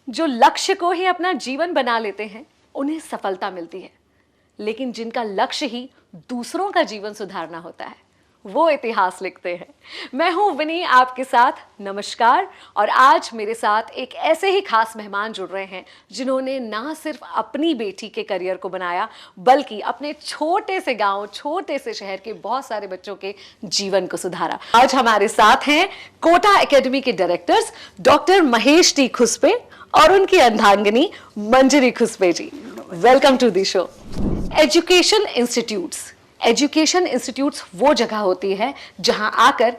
जो लक्ष्य को ही अपना जीवन बना लेते हैं उन्हें सफलता मिलती है, लेकिन जिनका लक्ष्य ही दूसरों का जीवन सुधारना होता है वो इतिहास लिखते हैं। मैं हूं विनी आपके साथ, नमस्कार। और आज मेरे साथ एक ऐसे ही खास मेहमान जुड़ रहे हैं जिन्होंने ना सिर्फ अपनी बेटी के करियर को बनाया बल्कि अपने छोटे से गांव, छोटे से शहर के बहुत सारे बच्चों के जीवन को सुधारा। आज हमारे साथ हैं कोटा एकेडमी के directors doctor Mahesh T Khuspe और उनकी अर्धांगिनी Manjari Khuspe ji. Welcome to the show. Education institutes वो जगह होती है जहां आकर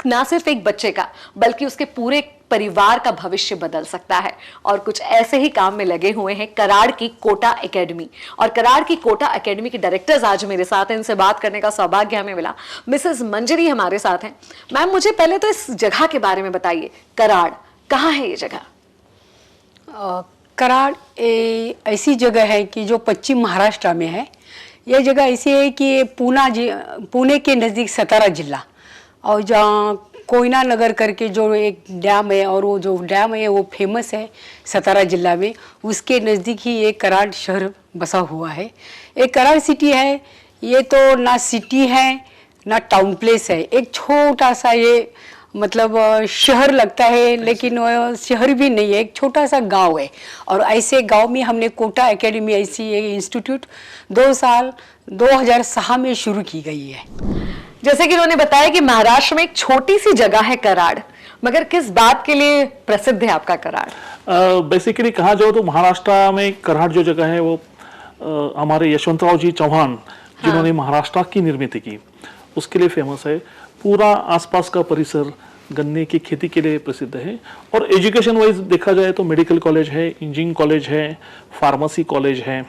ना सिर्फ एक बच्चे का बल्कि उसके पूरे परिवार का भविष्य बदल सकता है। और कुछ ऐसे ही काम में लगे हुए हैं कराड़ की कोटा एकेडमी। और कराड़ की कोटा एकेडमी के डायरेक्टर्स आज मेरे साथ हैं, इनसे बात करने का सौभाग्य हमें मिला। मिसेस मंजरी हमारे साथ हैं। मैम, मुझे पहले तो इस जगह के बारे में बताइए, कराड़ कहाँ है ये जगह? कराड़ ऐसी जगह है कि जो पश्चिम महाराष्ट्र में है। यह जगह ऐसी है कि पुणे के नज़दीक सतारा जिला, और जहाँ कोयना नगर करके जो एक डैम है, और वो जो डैम है वो फेमस है सतारा जिला में, उसके नज़दीक ही एक कराड़ शहर बसा हुआ है। एक कराड़ सिटी है। ये तो ना सिटी है ना टाउन प्लेस है, एक छोटा सा ये मतलब शहर लगता है, लेकिन शहर भी नहीं है, एक छोटा सा गांव है। और ऐसे गांव में हमने कोटा एकेडमी ऐसी एक इंस्टीट्यूट 2006 में शुरू की गई है। जैसे कि उन्होंने बताया कि महाराष्ट्र में एक छोटी सी जगह है कराड़, मगर किस बात के लिए प्रसिद्ध है आपका कराड़? बेसिकली कहा जाए तो महाराष्ट्र में कराड़ जो जगह है वो हमारे यशवंतराव जी चौहान जिन्होंने महाराष्ट्र की निर्मित की उसके लिए फेमस है। पूरा आसपास का परिसर गन्ने की खेती के लिए प्रसिद्ध है। और एजुकेशन वाइज देखा जाए तो मेडिकल कॉलेज है, इंजीनियरिंग कॉलेज है, फार्मेसी कॉलेज है,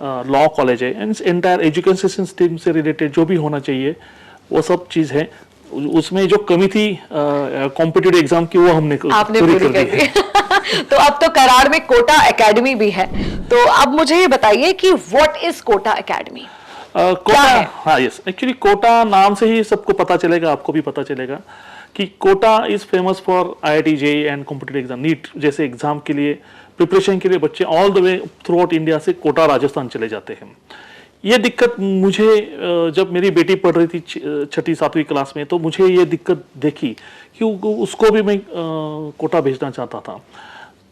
लॉ कॉलेज है, एंड एंटायर एजुकेशन सिस्टम से रिलेटेड जो भी होना चाहिए वो सब चीज़ है। उसमें जो कमी थी कॉम्पिटिटिव एग्जाम की वो हमने पूरी कर दी है। तो अब तो कराड़ में कोटा एकेडमी भी है। तो अब मुझे ये बताइए कि what is Kota academy? Kota, हाँ यस, एक्चुअली कोटा नाम से ही सबको पता चलेगा, आपको भी पता चलेगा कि Kota is famous for IIT JEE and competitive exam, NEET जैसे एग्जाम के लिए प्रिपरेशन के लिए बच्चे all the way throughout India से कोटा राजस्थान चले जाते हैं। ये दिक्कत मुझे जब मेरी बेटी पढ़ रही थी 6ठी 7वीं क्लास में, तो मुझे ये दिक्कत देखी कि उसको भी मैं कोटा भेजना चाहता था।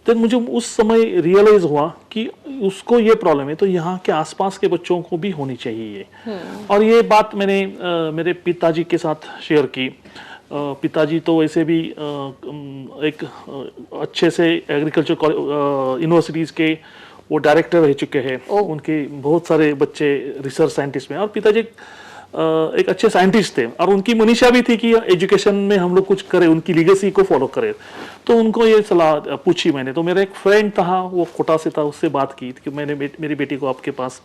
तो मुझे उस समय रियलाइज हुआ कि उसको ये प्रॉब्लम है तो यहाँ के आसपास के बच्चों को भी होनी चाहिए ये। और ये बात मैंने मेरे पिताजी के साथ शेयर की। पिताजी तो वैसे भी एक अच्छे से एग्रीकल्चर यूनिवर्सिटीज़ के वो डायरेक्टर रह चुके हैं। उनके बहुत सारे बच्चे रिसर्च साइंटिस्ट में, और पिताजी एक अच्छे साइंटिस्ट थे और उनकी मनीषा भी थी कि एजुकेशन में हम लोग कुछ करें, उनकी लीगेसी को फॉलो करें। तो उनको ये सलाह पूछी मैंने। तो मेरा एक फ्रेंड था, वो कोटा से था, उससे बात की कि मैंने मेरी बेटी को आपके पास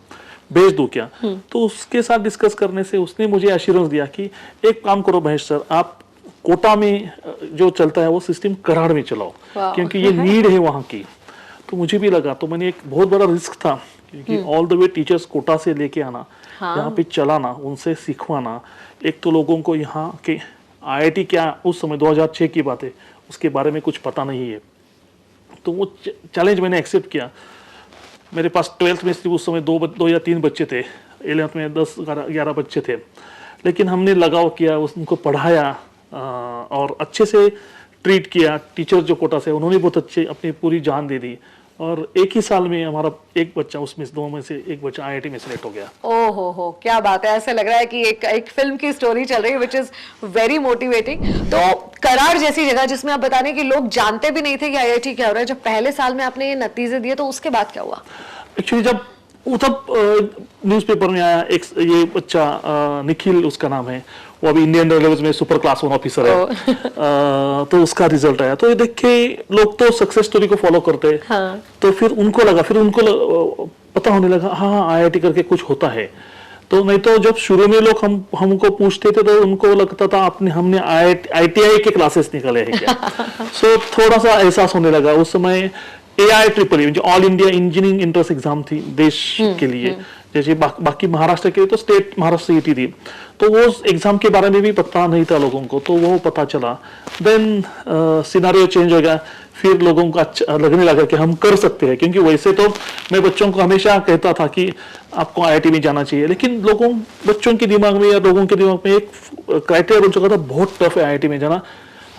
भेज दूं क्या? तो उसके साथ डिस्कस करने से उसने मुझे एश्योरेंस दिया कि एक काम करो महेश सर, आप कोटा में जो चलता है वो सिस्टम कराड़ में चलाओ, क्योंकि ये नीड है वहाँ की। तो मुझे भी लगा, तो मैंने एक बहुत बड़ा रिस्क था क्योंकि all the way teachers Kota से लेके आना, यहाँ पे चलाना, उनसे सीखवाना। एक तो लोगों को यहाँ के IIT क्या, उस समय 2006 की बात है, उसके बारे में कुछ पता नहीं है। तो वो चैलेंज मैंने एक्सेप्ट किया। मेरे पास 12th में सिर्फ उस समय दो या तीन बच्चे थे, 11th में 10-11 बच्चे थे, लेकिन हमने लगाव किया, उनको पढ़ाया और अच्छे से ट्रीट किया। टीचर जो कोटा से उन्होंने बहुत अच्छे अपनी पूरी जान दे दी, और एक ही साल में हमारा एक बच्चा, उसमें दो में से एक बच्चा IIT में सिलेक्ट हो गया। ओहो हो, क्या बात है! ऐसे लग रहा है कि एक फिल्म की स्टोरी चल रही है, विच इज वेरी मोटिवेटिंग। तो कराड़ जैसी जगह जिसमें आप बता रहे हैं कि लोग जानते भी नहीं थे कि IIT क्या हो रहा है, जब पहले साल में आपने ये नतीजे दिए तो उसके बाद क्या हुआ? एक्चुअली जब न्यूज़पेपर में आया, एक ये बच्चा निखिल उसका नाम है, वो अभी इंडियन रेलवेज में सुपर क्लास 1 ऑफिसर है। तो उसका रिजल्ट आया, तो ये देख के लोग तो सक्सेस स्टोरी को फॉलो करते हैं। हाँ। तो फिर उनको पता होने लगा, हाँ IIT करके कुछ होता है। तो नहीं तो जब शुरू में लोग हमको पूछते थे तो उनको लगता था हमने ITI के क्लासेस निकाले हैं क्या। सो थोड़ा सा एहसास होने लगा। उस समय AIEEE जो all India engineering entrance exam थी देश के लिए, जैसे बाकी महाराष्ट्र के लिए तो स्टेट महाराष्ट्र CET थी, तो वो एग्जाम के बारे में भी पता नहीं था लोगों को, तो वो पता चला। देन सिनेरियो चेंज हो गया। फिर लोगों को अच्छा लगने लगा कि हम कर सकते हैं। क्योंकि वैसे तो मैं बच्चों को हमेशा कहता था कि आपको IIT में जाना चाहिए, लेकिन बच्चों के दिमाग में या लोगों के दिमाग में एक क्राइटेरिया बन चुका था, बहुत टफ है IIT में जाना,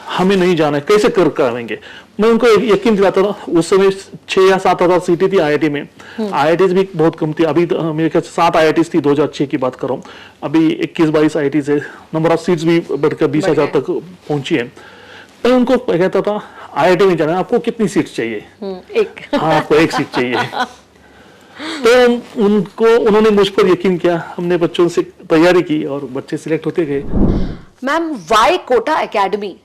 हमें नहीं जाना है, कैसे कराएंगे। मैं उनको यकीन दिलाता था। उस समय 6 या 7 हजार सीटें थी IIT में, IITs भी बहुत कम थी। अभी मेरे ख्याल से 7 IITs थी 2006 की बात कर रहा हूँ, अभी 21-22 IITs है, नंबर ऑफ सीट्स भी बढ़कर 20,000 तक पहुंची है। मैं उनको कहता था IIT में जाना है, आपको कितनी सीट चाहिए? एक। हाँ, आपको 1 सीट चाहिए। तो उन्होंने मुझ पर यकीन किया, हमने बच्चों से तैयारी की और बच्चे सिलेक्ट होते गए। Ma'am, why Kota academy?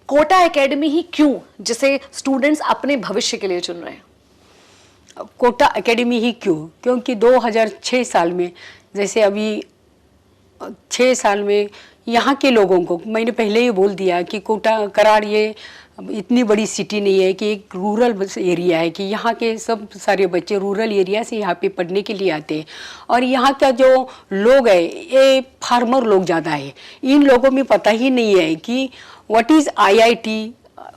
Kota academy ही क्यों, जिसे स्टूडेंट्स अपने भविष्य के लिए चुन रहे हैं? कोटा एकेडमी ही क्यों? क्योंकि 2006 साल में, जैसे अभी 6 साल में यहाँ के लोगों को, मैंने पहले ही बोल दिया कि कोटा कराड़ ये इतनी बड़ी सिटी नहीं है, कि एक रूरल एरिया है, कि यहाँ के सब सारे बच्चे रूरल एरिया से यहाँ पे पढ़ने के लिए आते हैं। और यहाँ का जो लोग है ये फार्मर लोग ज़्यादा है। इन लोगों में पता ही नहीं है कि what is IIT,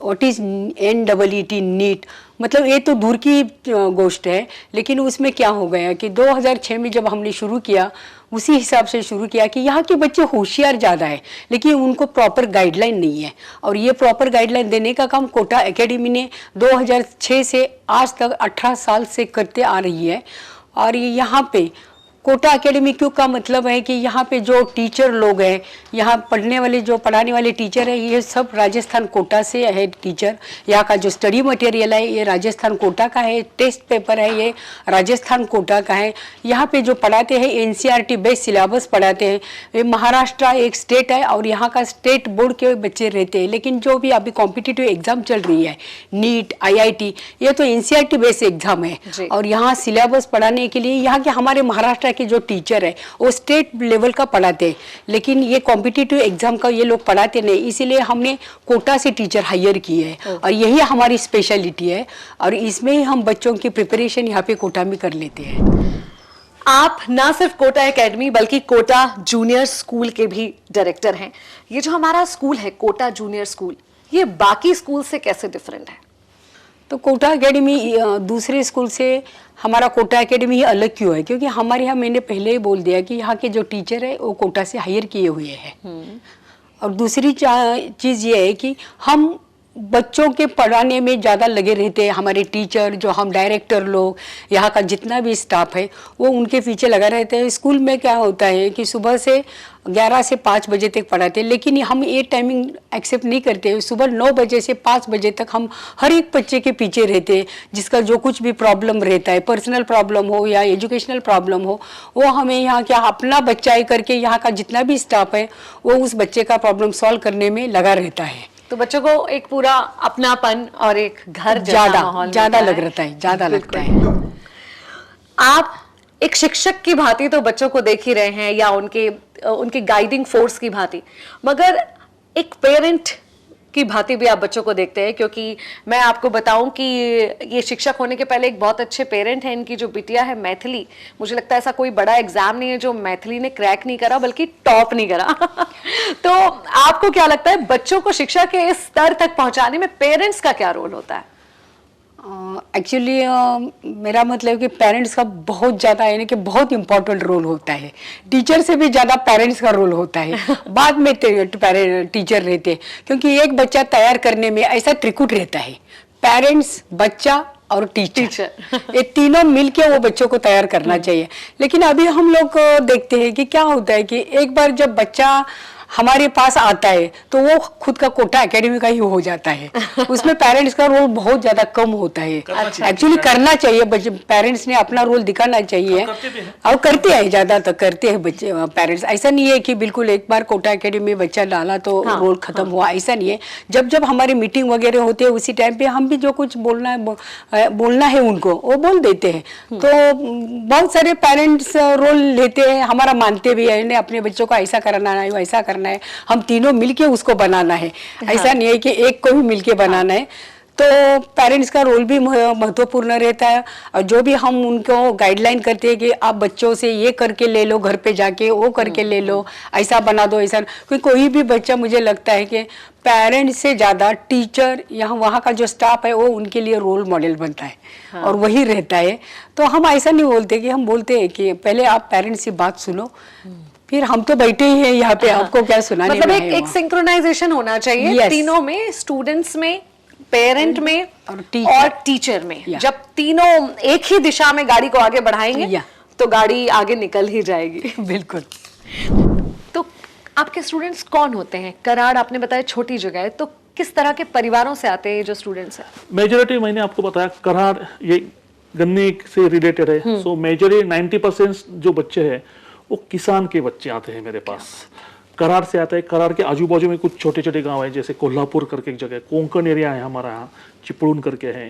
what is NEET, NEET. मतलब ये तो दूर की गोष्ट है, लेकिन उसमें क्या हो गया कि 2006 में जब हमने शुरू किया, उसी हिसाब से शुरू किया कि यहाँ के बच्चे होशियार ज़्यादा है, लेकिन उनको प्रॉपर गाइडलाइन नहीं है। और ये प्रॉपर गाइडलाइन देने का काम कोटा एकेडमी ने 2006 से आज तक 18 साल से करते आ रही है। और ये यहाँ पे कोटा एकेडमी क्यों का मतलब है कि यहाँ पे जो टीचर लोग हैं, यहाँ पढ़ने वाले जो पढ़ाने वाले टीचर है, ये सब राजस्थान कोटा से है टीचर। यहाँ का जो स्टडी मटेरियल है ये राजस्थान कोटा का है, टेस्ट पेपर है ये राजस्थान कोटा का है। यहाँ पे जो पढ़ाते हैं NCERT बेस्ड सिलेबस पढ़ाते हैं। ये महाराष्ट्र एक स्टेट है और यहाँ का स्टेट बोर्ड के बच्चे रहते हैं। लेकिन जो भी अभी कॉम्पिटिटिव एग्जाम चल रही है, नीट, IIT, ये तो NCERT बेस्ड एग्जाम है। और यहाँ सिलेबस पढ़ाने के लिए यहाँ के हमारे महाराष्ट्र के जो टीचर है वो स्टेट लेवल का पढ़ाते हैं, लेकिन ये कॉम्पिटिटिव एग्जाम का ये लोग पढ़ाते नहीं। इसीलिए हमने कोटा से टीचर हायर किए है और यही हमारी स्पेशलिटी है। और इसमें ही हम बच्चों की प्रिपरेशन यहाँ पे कोटा में कर लेते हैं। आप ना सिर्फ कोटा एकेडमी बल्कि कोटा जूनियर स्कूल के भी डायरेक्टर हैं। ये जो हमारा स्कूल है कोटा जूनियर स्कूल, ये बाकी स्कूल से कैसे डिफरेंट है? तो कोटा एकेडमी दूसरे स्कूल से हमारा कोटा एकेडमी ही अलग क्यों है? क्योंकि हमारे यहाँ, मैंने पहले ही बोल दिया कि यहाँ के जो टीचर है वो कोटा से हायर किए हुए हैं। और दूसरी चीज़ ये है कि हम बच्चों के पढ़ाने में ज़्यादा लगे रहते हैं। हमारे टीचर, जो हम डायरेक्टर लोग, यहाँ का जितना भी स्टाफ है वो उनके पीछे लगा रहते हैं। स्कूल में क्या होता है कि सुबह से 11 से 5 बजे तक पढ़ाते हैं, लेकिन हम ये टाइमिंग एक्सेप्ट नहीं करते। सुबह 9 बजे से 5 बजे तक हम हर एक बच्चे के पीछे रहते हैं, जिसका जो कुछ भी प्रॉब्लम रहता है, पर्सनल प्रॉब्लम हो या एजुकेशनल प्रॉब्लम हो, वो हमें यहाँ क्या अपना बच्चा ही करके यहाँ का जितना भी स्टाफ है वो उस बच्चे का प्रॉब्लम सॉल्व करने में लगा रहता है। तो बच्चों को एक पूरा अपनापन और एक घर ज्यादा लग रहता है, ज्यादा लगता है। आप एक शिक्षक की भांति तो बच्चों को देख ही रहे हैं या उनके गाइडिंग फोर्स की भांति, मगर एक पेरेंट की भांति भी आप बच्चों को देखते हैं। क्योंकि मैं आपको बताऊं कि ये शिक्षक होने के पहले एक बहुत अच्छे पेरेंट हैं। इनकी जो बिटिया है मैथिली, मुझे लगता है ऐसा कोई बड़ा एग्जाम नहीं है जो मैथिली ने क्रैक नहीं करा, बल्कि टॉप नहीं करा। तो आपको क्या लगता है बच्चों को शिक्षा के इस स्तर तक पहुंचाने में पेरेंट्स का क्या रोल होता है? एक्चुअली मेरा मतलब कि पेरेंट्स का बहुत ज़्यादा, यानी कि बहुत इम्पोर्टेंट रोल होता है। टीचर से भी ज़्यादा पेरेंट्स का रोल होता है। बाद में टीचर रहते हैं, क्योंकि एक बच्चा तैयार करने में ऐसा त्रिकुट रहता है, पेरेंट्स, बच्चा और टीचर। ये तीनों मिलके वो बच्चों को तैयार करना चाहिए। लेकिन अभी हम लोग देखते हैं कि क्या होता है कि एक बार जब बच्चा हमारे पास आता है तो वो खुद का कोटा एकेडमी का ही हो जाता है। उसमें पेरेंट्स का रोल बहुत ज्यादा कम होता है। एक्चुअली करना चाहिए, पेरेंट्स ने अपना रोल दिखाना चाहिए और करते हैं, ज्यादातर करते हैं बच्चे पेरेंट्स। ऐसा नहीं है कि बिल्कुल एक बार कोटा एकेडमी में बच्चा डाला तो रोल खत्म हुआ, ऐसा नहीं है। जब जब हमारी मीटिंग वगैरह होती है उसी टाइम पे हम भी जो कुछ बोलना है उनको वो बोल देते हैं। तो बहुत सारे पेरेंट्स रोल लेते हैं, हमारा मानते भी है, अपने बच्चों को ऐसा कराना है वैसा करना है, हम तीनों मिलके उसको बनाना है। ऐसा नहीं है कि एक को भी मिलके बनाना है। तो पेरेंट्स का रोल भी महत्वपूर्ण रहता है। और जो भी हम उनको गाइडलाइन करते हैं कि आप बच्चों से ये करके ले लो, घर पे जाके वो करके ले लो, ऐसा बना दो, ऐसा, क्योंकि कोई भी बच्चा, मुझे लगता है कि पेरेंट्स से ज़्यादा टीचर, यहाँ वहाँ का जो स्टाफ है वो उनके लिए रोल मॉडल बनता है। हाँ। और वही रहता है। तो हम ऐसा नहीं बोलते कि हम बोलते हैं कि पहले आप पेरेंट्स की बात सुनो, फिर हम तो बैठे ही हैं यहाँ पे, आपको क्या सुनाने मतलब में एक सिंक्रोनाइजेशन होना चाहिए। Yes. तीनों में, स्टूडेंट्स में, पेरेंट में और टीचर में। Yeah. जब तीनों एक ही दिशा में गाड़ी को आगे बढ़ाएंगे Yeah. तो गाड़ी आगे निकल ही जाएगी। बिल्कुल। तो आपके स्टूडेंट्स कौन होते हैं? कराड़ आपने बताया छोटी जगह है, तो किस तरह के परिवारों से आते हैं जो स्टूडेंट्स हैं? मेजोरिटी मैंने आपको बताया कराड़ ये गन्ने से रिलेटेड है। सो मेजोरिटी 90% जो बच्चे हैं वो किसान के बच्चे आते हैं मेरे पास। कराड़ से आता है। कराड़ के आजू बाजू में कुछ छोटे छोटे गांव है, जैसे कोल्हापुर करके एक जगह, कोंकण एरिया है हमारा यहाँ, चिपळूण करके है,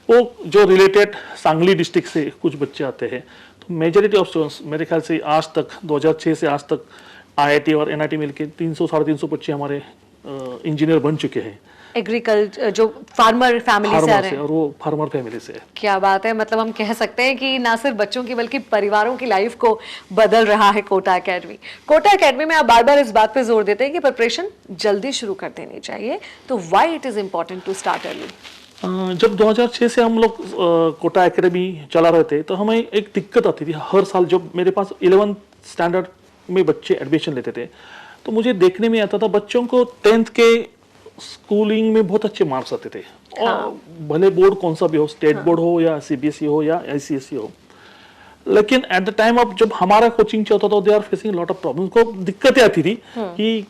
वो जो रिलेटेड सांगली डिस्ट्रिक्ट से कुछ बच्चे आते हैं। तो मेजोरिटी ऑफ स्टूडेंट्स मेरे ख्याल से आज तक 2006 से आज तक IIT और NIT मिलके 300-350 बच्चे हमारे इंजीनियर बन चुके हैं। एग्रीकल्चर, जो फार्मर फैमिली से आ रहे हैं, और वो फार्मर फैमिली से है। क्या बात है। मतलब हम कह सकते हैं कि ना सिर्फ बच्चों की बल्कि परिवारों की लाइफ को बदल रहा है कोटा एकेडमी। कोटा एकेडमी में आप बार बार इस बात पे जोर देते हैं कि प्रिपरेशन जल्दी शुरू कर देनी चाहिए, तो why it is important to start early? जब 2006 से हम लोग कोटा एकेडमी चला रहे थे तो हमें एक दिक्कत आती थी। हर साल जब मेरे पास 11th स्टैंडर्ड में बच्चे एडमिशन लेते थे तो मुझे देखने में आता था बच्चों को 10th के स्कूलिंग में बहुत अच्छे मार्क्स आते थे। और भले बोर्ड कौन सा भी हो, स्टेट बोर्ड हो या CBSE हो या ICSE हो, लेकिन एट द टाइम अब जब हमारा कोचिंग चलता था, they are facing lot of problems. को दिक्कतें आती थी कि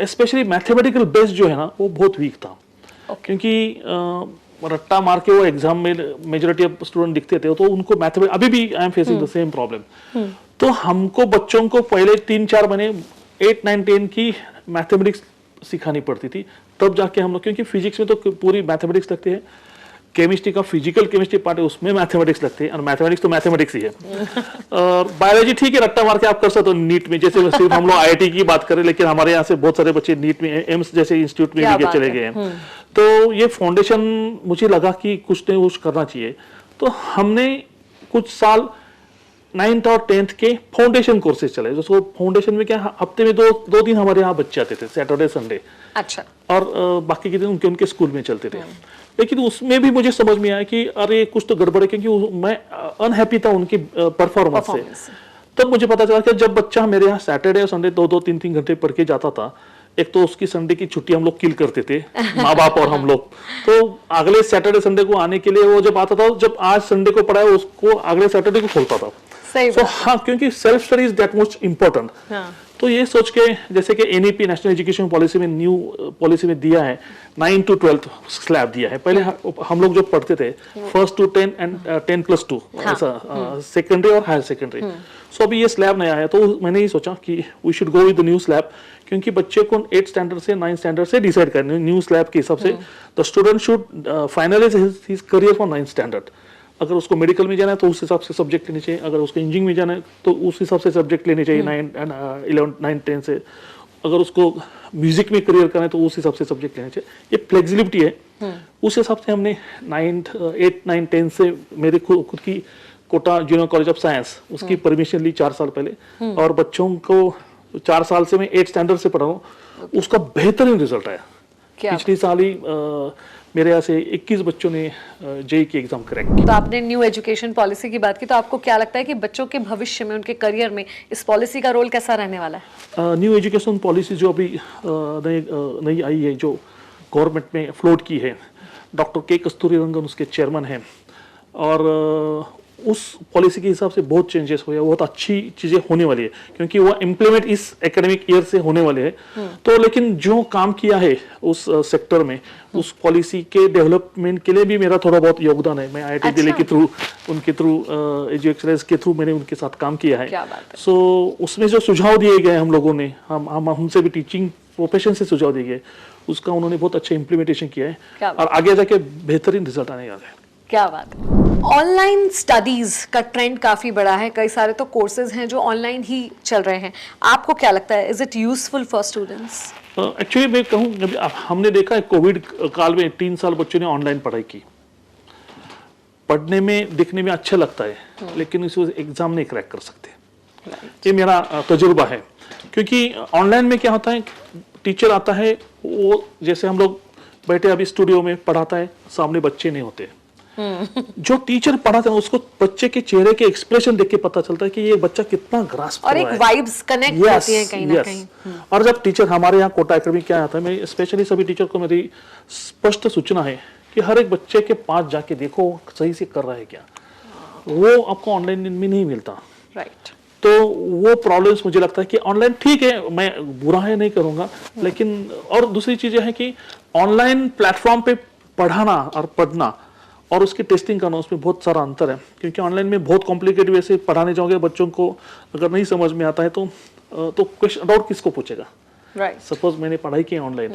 स्पेशली मैथमेटिकल बेस जो है ना वो बहुत वीक था। क्योंकि रट्टा मार के वो एग्जाम में मेजोरिटी ऑफ स्टूडेंट दिखते थे, तो उनको मैथमेटिक्स, अभी भी I am facing the same problem. तो हमको बच्चों को पहले 3-4 महीने 8, 9, 10 की मैथमेटिक्स सिखानी पड़ती थी, तब जाके हम लोग, क्योंकि फिजिक्स में तो पूरी मैथमेटिक्स लगती है, केमिस्ट्री का फिजिकल केमिस्ट्री पार्ट है उसमें मैथमेटिक्स लगती है, और मैथमेटिक्स तो मैथमेटिक्स ही है। और बायोलॉजी ठीक है, रट्टा मार के आप कर सकते हो नीट में, जैसे सिर्फ हम लोग IIT की बात करें, लेकिन हमारे यहाँ से बहुत सारे बच्चे नीट में, एम्स जैसे इंस्टीट्यूट में भी चले गए हैं। तो ये फाउंडेशन मुझे लगा कि कुछ न कुछ करना चाहिए। तो हमने कुछ साल 9th और 10th के फाउंडेशन कोर्सेज चले। तो फाउंडेशन में क्या, हफ्ते में दो दिन हमारे यहाँ बच्चे आते थे, सैटरडे संडे। अच्छा। और बाकी के दिन उनके स्कूल में चलते थे। लेकिन उसमें भी मुझे समझ में आया कि अरे कुछ तो गड़बड़ है, क्योंकि मैं अनहैप्पी था उनकी परफॉर्मेंस से। तब मुझे पता चला कि जब बच्चा मेरे यहाँ सैटरडे और संडे 2-2, 3-3 घंटे पढ़ के जाता था, एक तो उसकी संडे की छुट्टी हम लोग किल करते थे, माँ बाप और हम लोग। तो अगले सैटरडे संडे को आने के लिए वो जब आता था, जब आज संडे को पढ़ाया उसको अगले सैटरडे को खोलता था। सही हाँ, क्योंकि self study is that most important. तो ये सोच के, जैसे कि NEP नेशनल एजुकेशन पॉलिसी में न्यू पॉलिसी में दिया है 9 to 12 स्लैब दिया है। पहले हम लोग जो पढ़ते थे 1st to 10 एंड 10+2 ऐसा, सेकेंडरी और हायर सेकेंडरी। सो अभी ये स्लैब नया है, तो मैंने ये सोचा कि we should go with the new slab, क्योंकि बच्चे को 8 स्टैंडर्ड से 9 स्टैंडर्ड से डिसाइड करने न्यू स्लैब के हिसाब से। The student should finalise his career for 9th standard. अगर उसको मेडिकल में जाना है तो उस हिसाब से सब्जेक्ट लेने चाहिए, अगर उसको इंजीनियरिंग में जाना है तो उस हिसाब से सब्जेक्ट लेने चाहिए 9, 10 से। अगर उसको म्यूजिक में करियर करना है तो उस हिसाब से सब्जेक्ट लेने चाहिए। ये फ्लेक्सिबिलिटी है। उस हिसाब से हमने 8, 9, 10 से मेरे खुद की Kota junior college of science उसकी परमिशन ली 4 साल पहले, और बच्चों को 4 साल से मैं 8 स्टैंडर्ड से पढ़ा हूँ, उसका बेहतरीन रिजल्ट आया। पिछले साल ही मेरे यहाँ से 21 बच्चों ने JEE की एग्जाम क्रैक की। तो आपने न्यू एजुकेशन पॉलिसी की बात की, तो आपको क्या लगता है कि बच्चों के भविष्य में, उनके करियर में इस पॉलिसी का रोल कैसा रहने वाला है? न्यू एजुकेशन पॉलिसी जो अभी नई आई है, जो गवर्नमेंट में फ्लोट की है, डॉक्टर के कस्तूरीरंगन उसके चेयरमैन हैं, और उस पॉलिसी के हिसाब से बहुत चेंजेस हुए, बहुत अच्छी चीजें होने वाली है, क्योंकि वो इम्प्लीमेंट इस एकेडमिक ईयर से होने वाले हैं। तो लेकिन जो काम किया है उस सेक्टर में, उस पॉलिसी के डेवलपमेंट के लिए भी मेरा थोड़ा बहुत योगदान है। मैं IIT दिल्ली के थ्रू, उनके थ्रू, एजुकेशन के थ्रू मैंने उनके साथ काम किया है। सो उसमें जो सुझाव दिए गए हम लोगों ने, हमसे भी टीचिंग प्रोफेशन से सुझाव दिए गए, उसका उन्होंने बहुत अच्छा इम्प्लीमेंटेशन किया है, और आगे जाके बेहतरीन रिजल्ट आने वाला है। क्या बात है। ऑनलाइन स्टडीज का ट्रेंड काफी बड़ा है, कई सारे तो कोर्सेज हैं जो ऑनलाइन ही चल रहे हैं। आपको क्या लगता है, is it useful for students? Actually मैं कहूँ, हमने देखा है कोविड काल में 3 साल बच्चों ने ऑनलाइन पढ़ाई की। पढ़ने में दिखने में अच्छा लगता है, लेकिन इसको एग्जाम नहीं क्रैक कर सकते। ये मेरा तजुर्बा है। क्योंकि ऑनलाइन में क्या होता है, टीचर आता है, वो जैसे हम लोग बैठे अभी स्टूडियो में पढ़ाता है, सामने बच्चे नहीं होते। जो टीचर पढ़ाते हैं उसको बच्चे के चेहरे के एक्सप्रेशन देख के पता चलता है कि ये बच्चा कितना ग्रास्प और एक वाइब्स कनेक्ट होती है कहीं ना कहीं। और जब टीचर हमारे यहाँ कोटा एकेडमी क्या आता है, मैं स्पेशली सभी टीचर को मेरी स्पष्ट सूचना है कि हर एक बच्चे के पास जाके देखो सही से कर रहा है क्या। वो आपको ऑनलाइन में नहीं मिलता। राइट। तो वो प्रॉब्लम्स मुझे लगता है कि ऑनलाइन ठीक है, मैं बुरा है नहीं करूंगा, लेकिन और दूसरी चीजें हैं कि ऑनलाइन प्लेटफॉर्म पे पढ़ाना और पढ़ना और उसकी टेस्टिंग करना, उसमें बहुत सारा अंतर है। क्योंकि ऑनलाइन में बहुत कॉम्प्लिकेटेड वैसे पढ़ाने जाओगे, बच्चों को अगर नहीं समझ में आता है तो क्वेश्चन डाउट किसको पूछेगा। राइट। सपोज मैंने पढ़ाई की ऑनलाइन,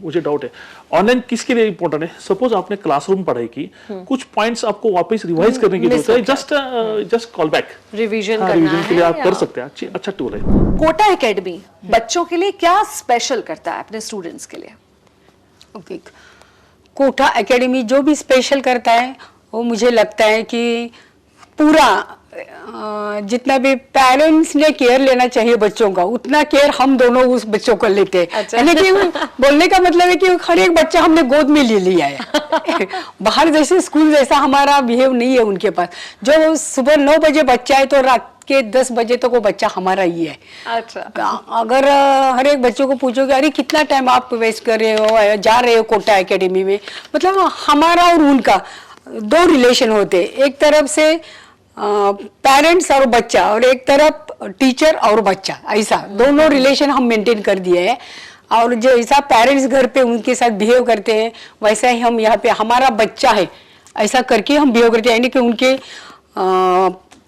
मुझे डाउट है, ऑनलाइन किसके लिए इंपॉर्टेंट है? सपोज आपने क्लासरूम पढ़ाई की, कुछ पॉइंट्स आपको वापस रिवाइज करने की जरूरत है, just call back revision revision के लिए आप कर सकते हैं। अच्छा टूल है कोटा एकेडमी। बच्चों के लिए क्या स्पेशल करता है अपने स्टूडेंट्स के लिए? ओके, कोटा एकेडमी जो भी स्पेशल करता है वो मुझे लगता है कि पूरा जितना भी पेरेंट्स ने केयर लेना चाहिए बच्चों का, उतना केयर हम दोनों उस बच्चों को लेते हैं। अच्छा। यानी कि बोलने का मतलब है कि हर एक बच्चा हमने गोद में ले लिया है। बाहर जैसे स्कूल जैसा हमारा बिहेव नहीं है उनके पास। जो सुबह 9 बजे बच्चा है तो रात के 10 बजे तक वो बच्चा हमारा ही है। अच्छा। अगर हर एक बच्चों को पूछोगे अरे कितना टाइम आप वेस्ट कर रहे हो, जा रहे हो कोटा एकेडमी में, मतलब हमारा और उनका 2 रिलेशन होते, एक तरफ से पेरेंट्स और बच्चा और एक तरफ टीचर और बच्चा, ऐसा दोनों रिलेशन हम मेंटेन कर दिए हैं। और जो ऐसा पेरेंट्स घर पे उनके साथ बिहेव करते हैं वैसा ही हम यहाँ पे हमारा बच्चा है ऐसा करके हम बिहेव करते हैं। यानी कि उनके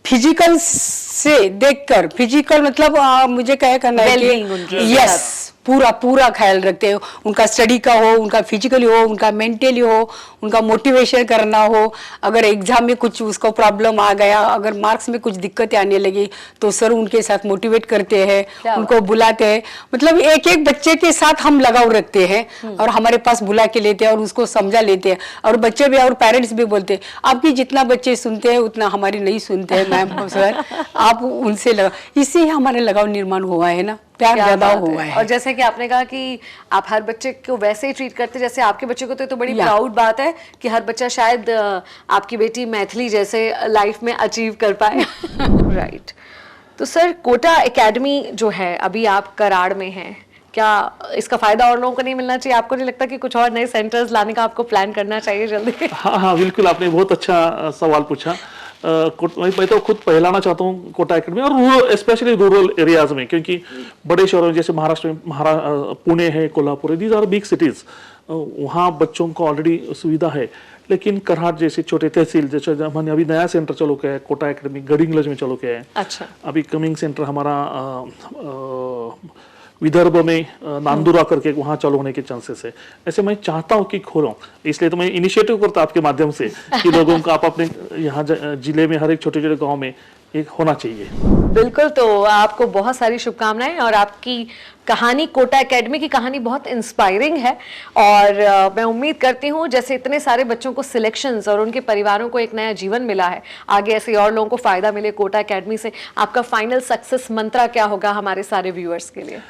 फिजिकल से देखकर, फिजिकल मतलब मुझे क्या करना है कि यस पूरा ख्याल रखते हो, उनका स्टडी का हो, उनका फिजिकली हो, उनका मेंटली हो, उनका मोटिवेशन करना हो। अगर एग्जाम में कुछ उसको प्रॉब्लम आ गया, अगर मार्क्स में कुछ दिक्कतें आने लगी तो सर उनके साथ मोटिवेट करते हैं, उनको बुलाते हैं। मतलब एक एक बच्चे के साथ हम लगाव रखते हैं और हमारे पास बुला के लेते हैं और उसको समझा लेते हैं। और बच्चे भी और पेरेंट्स भी बोलते हैं आपकी जितना बच्चे सुनते हैं उतना हमारी नहीं सुनते हैं मैम सर, आप उनसे लगा, इससे ही हमारे लगाव निर्माण हुआ है ना, प्यार ज्यादा हुआ है। और जैसे कि आपने कहा कि आप हर बच्चे को वैसे ही ट्रीट करते जैसे आपके बच्चे को, तो बड़ी प्राउड बात है कि हर बच्चा शायद आपकी बेटी मैथिली जैसे लाइफ में अचीव कर पाए। राइट। तो सर कोटा एकेडमी जो है अभी आप कराड़ में हैं, क्या इसका फायदा और लोगों को नहीं मिलना चाहिए? आपको नहीं लगता कि कुछ और नए सेंटर्स लाने का आपको प्लान करना चाहिए जल्दी? हाँ, बिल्कुल, आपने बहुत अच्छा सवाल पूछा। मैं तो खुद पहलाना चाहता हूँ कोटा एकेडमी, और स्पेशली रूरल एरियाज में, क्योंकि बड़े शहरों जैसे महाराष्ट्र में पुणे है, कोल्हापुर है, दीज आर बिग सिटीज, वहाँ बच्चों को ऑलरेडी सुविधा है। लेकिन कराड़ जैसे छोटे तहसील, जैसे हमने अभी नया सेंटर चालू किया है कोटा एकेडमी गढ़ींग्लज में चालू किया है। अच्छा। अभी कमिंग सेंटर हमारा विदर्भ में नांदुरा करके वहाँ चालू होने के चांसेस है। ऐसे मैं चाहता हूँ कि खोलूं, इसलिए तो मैं इनिशिएटिव करता आपके माध्यम से कि लोगों को आप अपने यहाँ जिले में हर एक छोटे छोटे गांव में एक होना चाहिए। बिल्कुल, तो आपको बहुत सारी शुभकामनाएं, और आपकी कहानी, कोटा एकेडमी की कहानी बहुत इंस्पायरिंग है। और मैं उम्मीद करती हूँ जैसे इतने सारे बच्चों को सिलेक्शंस और उनके परिवारों को एक नया जीवन मिला है, आगे ऐसे और लोगों को फायदा मिले कोटा एकेडमी से। आपका फाइनल सक्सेस मंत्रा क्या होगा हमारे सारे व्यूअर्स के लिए?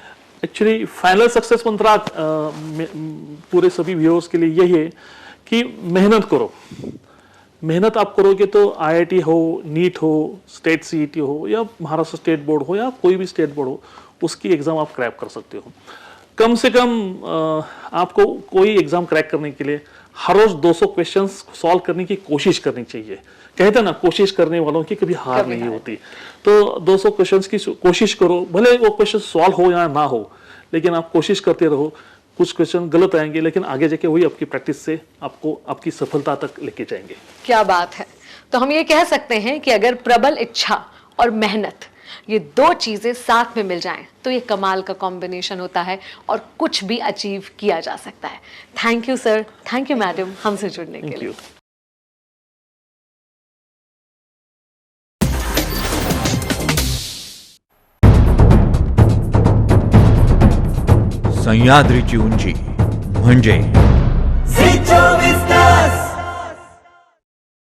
एक्चुअली फाइनल सक्सेस मंत्रा पूरे सभी व्यूअर्स के लिए यही है कि मेहनत करो। मेहनत आप करोगे तो आईआईटी हो, नीट हो, स्टेट सीईटी हो, या महाराष्ट्र स्टेट बोर्ड हो, या कोई भी स्टेट बोर्ड हो, उसकी एग्जाम आप क्रैक कर सकते हो। कम से कम आपको कोई एग्जाम क्रैक करने के लिए हर रोज 200 क्वेश्चंस सॉल्व करने की कोशिश करनी चाहिए। कहते हैं ना, कोशिश करने वालों की कभी हार नहीं होती। तो 200 क्वेश्चंस की कोशिश करो, भले वो क्वेश्चन सॉल्व हो या ना हो, लेकिन आप कोशिश करते रहो। कुछ क्वेश्चन गलत आएंगे, लेकिन आगे जाके वही आपकी प्रैक्टिस से आपको आपकी सफलता तक लेके जाएंगे। क्या बात है। तो हम ये कह सकते हैं कि अगर प्रबल इच्छा और मेहनत, ये 2 चीजें साथ में मिल जाएं तो ये कमाल का कॉम्बिनेशन होता है और कुछ भी अचीव किया जा सकता है। Thank you sir, thank you madam, हमसे जुड़ने के लिए। सह्याद्रीची उंची म्हणजे झी 24